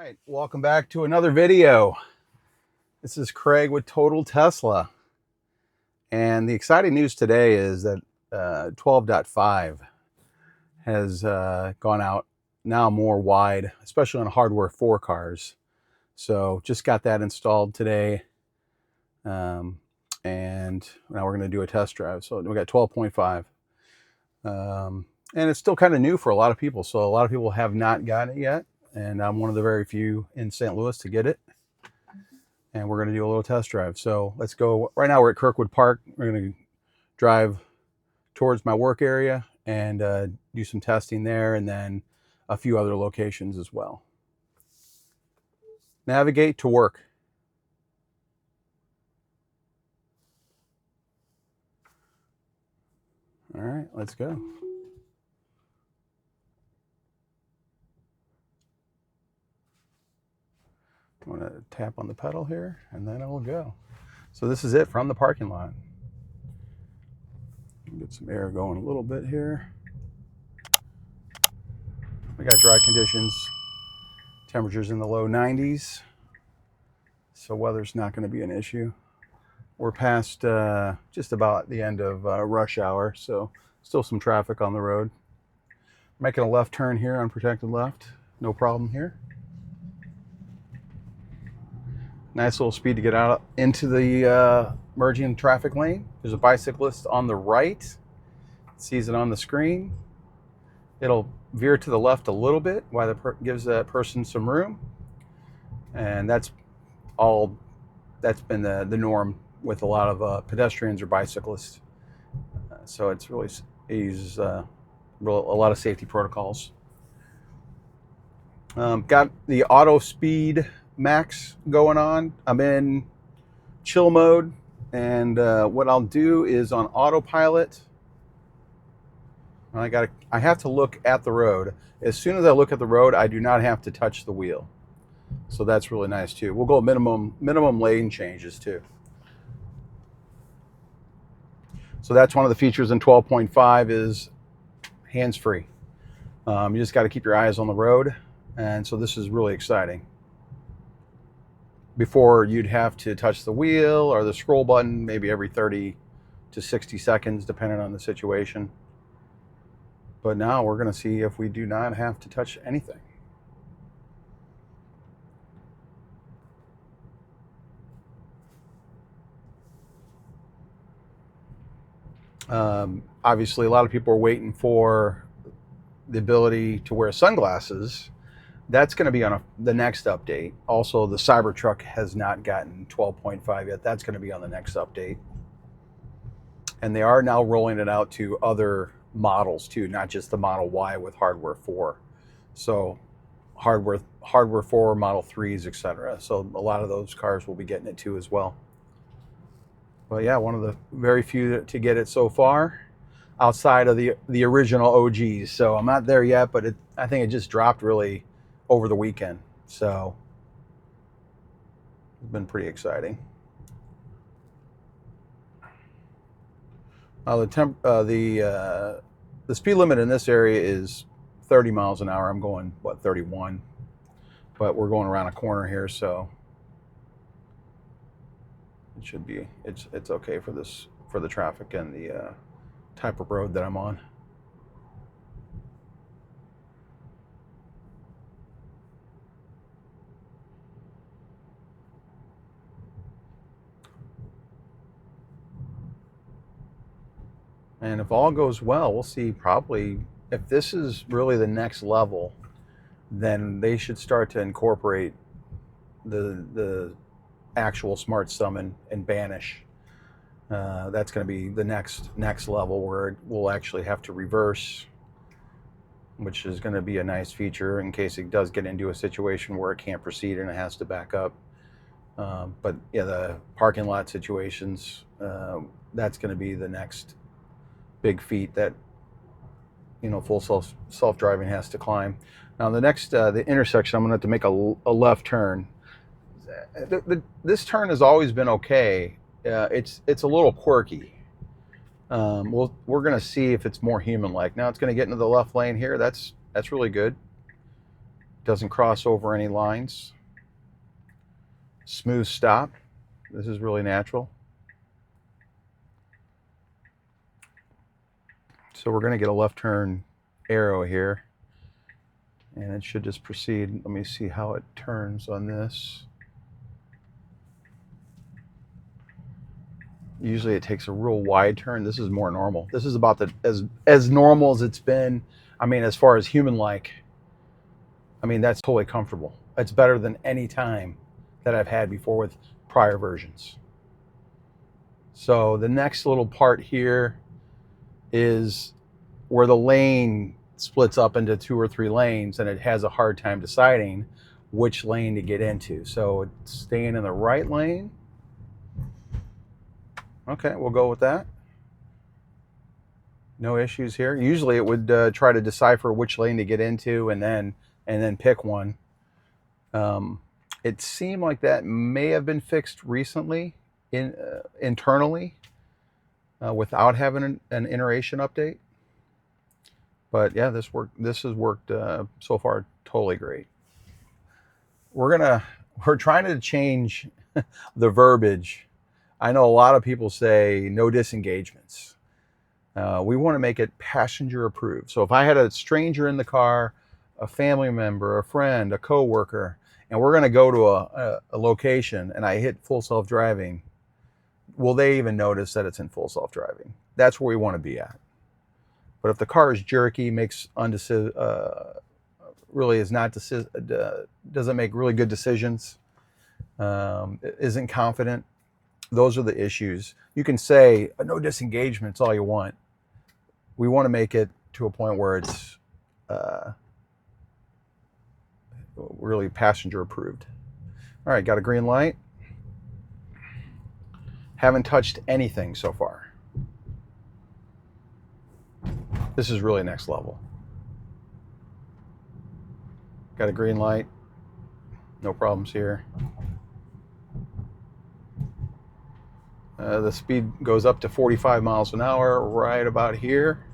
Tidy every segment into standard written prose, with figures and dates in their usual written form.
right, welcome back to another video. This is Craig with Total Tesla. And the exciting news today is that 12.5 has gone out now more wide, especially on hardware 4 cars. So just got that installed today. And now we're going to do a test drive. So we got 12.5. And it's still kind of new for a lot of people. So a lot of people have not gotten it yet. And I'm one of the very few in St. Louis to get it. And we're going to do a little test drive. So let's go. Right now we're at Kirkwood Park. We're going to drive towards my work area and do some testing there, and then a few other locations as well. Navigate to work. All right, let's go. I'm going to tap on the pedal here, and then it will go. So this is it from the parking lot. Get some air going a little bit here. We got dry conditions, temperatures in the low 90s, so weather's not going to be an issue. We're past just about the end of rush hour, so still some traffic on the road. Making a left turn here, unprotected left, no problem here. Nice little speed to get out into the merging traffic lane. There's a bicyclist on the right. Sees it on the screen. It'll veer to the left a little bit while gives that person some room. And that's been the norm with a lot of pedestrians or bicyclists. So it's really uses a lot of safety protocols. Got the auto speed max going on. I'm in chill mode, and what I'll do is on autopilot, I have to look at the road. As soon as I look at the road, I do not have to touch the wheel, so that's really nice too. We'll go minimum lane changes too. So that's one of the features in 12.5 is hands-free. You just got to keep your eyes on the road, and so this is really exciting. Before, you'd have to touch the wheel or the scroll button maybe every 30 to 60 seconds, depending on the situation. But now we're going to see if we do not have to touch anything. Obviously, a lot of people are waiting for the ability to wear sunglasses. That's going to be on the next update. Also, the Cybertruck has not gotten 12.5 yet. That's going to be on the next update. And they are now rolling it out to other models too, not just the Model Y with hardware 4. So hardware 4, Model 3s, etc. So a lot of those cars will be getting it too as well. But yeah, one of the very few to get it so far, outside of the original OGs. So I'm not there yet, but I think it just dropped really over the weekend, so it's been pretty exciting. The speed limit in this area is 30 miles an hour. I'm going 31, but we're going around a corner here, so it should be it's okay for the traffic and the type of road that I'm on. And if all goes well, we'll see probably if this is really the next level, then they should start to incorporate the actual smart summon and banish. That's going to be the next level where we'll actually have to reverse, which is going to be a nice feature in case it does get into a situation where it can't proceed and it has to back up. But yeah, the parking lot situations, that's going to be the next big feat that full self-driving has to climb. Now the next the intersection, I'm going to have to make a left turn. This turn has always been okay. It's a little quirky. We're going to see if it's more human-like. Now it's going to get into the left lane here. That's really good. Doesn't cross over any lines. Smooth stop. This is really natural. So we're going to get a left turn arrow here, and it should just proceed. Let me see how it turns on this. Usually it takes a real wide turn. This is more normal. This is about as normal as it's been. I mean, as far as human-like, I mean, that's totally comfortable. It's better than any time that I've had before with prior versions. So the next little part here is where the lane splits up into 2 or 3 lanes, and it has a hard time deciding which lane to get into. So it's staying in the right lane. Okay, we'll go with that. No issues here. Usually it would try to decipher which lane to get into and then pick one. It seemed like that may have been fixed recently internally without having an iteration update. But yeah, this has worked so far totally great. We're trying to change the verbiage. I know a lot of people say no disengagements. We want to make it passenger approved. So if I had a stranger in the car, a family member, a friend, a coworker, and we're going to go to a location and I hit full self-driving, will they even notice that it's in full self-driving? That's where we want to be at. But if the car is jerky, makes really is not doesn't make really good decisions, isn't confident, those are the issues. You can say no disengagements all you want. We want to make it to a point where it's really passenger approved. All right, got a green light. Haven't touched anything so far. This is really next level. Got a green light. No problems here. The speed goes up to 45 miles an hour right about here.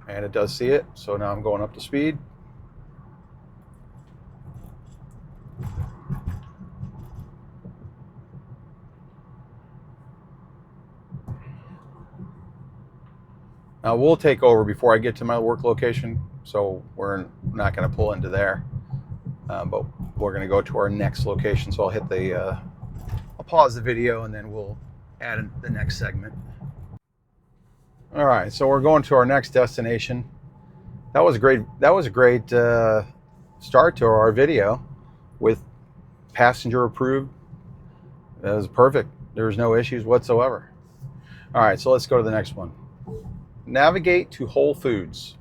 And it does see it. So now I'm going up to speed. Now we'll take over before I get to my work location, so we're not going to pull into there, but we're going to go to our next location. So I'll hit I'll pause the video and then we'll add the next segment. All right, so we're going to our next destination. That was great. That was a great start to our video with passenger approved. That was perfect. There was no issues whatsoever. All right, so let's go to the next one. Navigate to Whole Foods.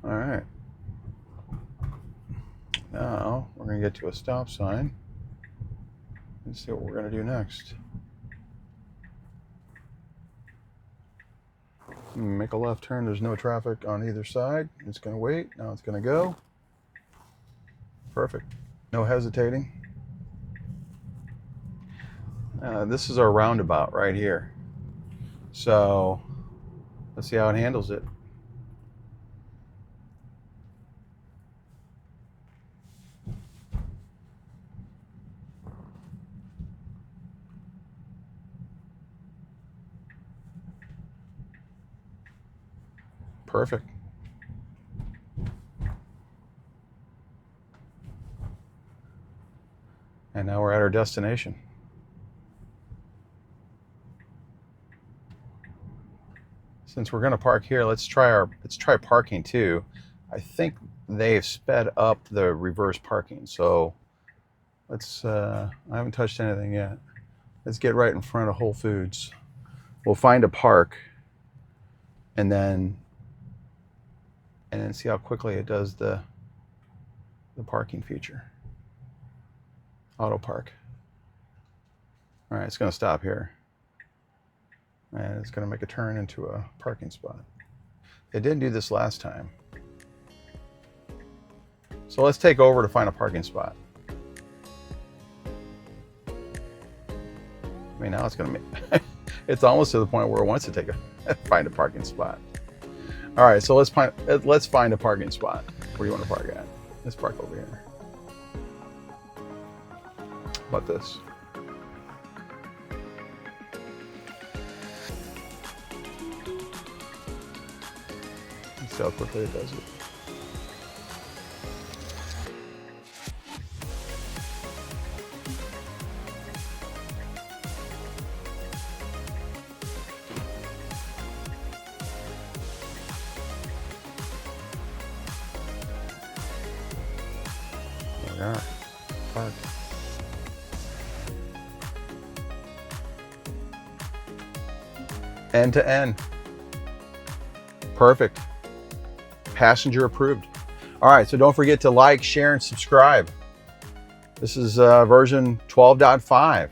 All right. Now we're going to get to a stop sign and see what we're going to do next. Make a left turn. There's no traffic on either side. It's going to wait. Now it's going to go. Perfect. No hesitating. This is our roundabout right here. So let's see how it handles it. Perfect. And now we're at our destination. Since we're going to park here, let's try parking too. I think they've sped up the reverse parking, so let's. I haven't touched anything yet. Let's get right in front of Whole Foods. We'll find a park, and then see how quickly it does the parking feature. Auto park. All right, it's going to stop here. And it's going to make a turn into a parking spot. It didn't do this last time. So let's take over to find a parking spot. I mean, now it's going to make, it's almost to the point where it wants to find a parking spot. All right, so let's find a parking spot. Where do you want to park at? Let's park over here. How about this? See how quickly it does it. There we are. Park. End to end. Perfect. Passenger approved. All right, so don't forget to like, share, and subscribe. This is version 12.5.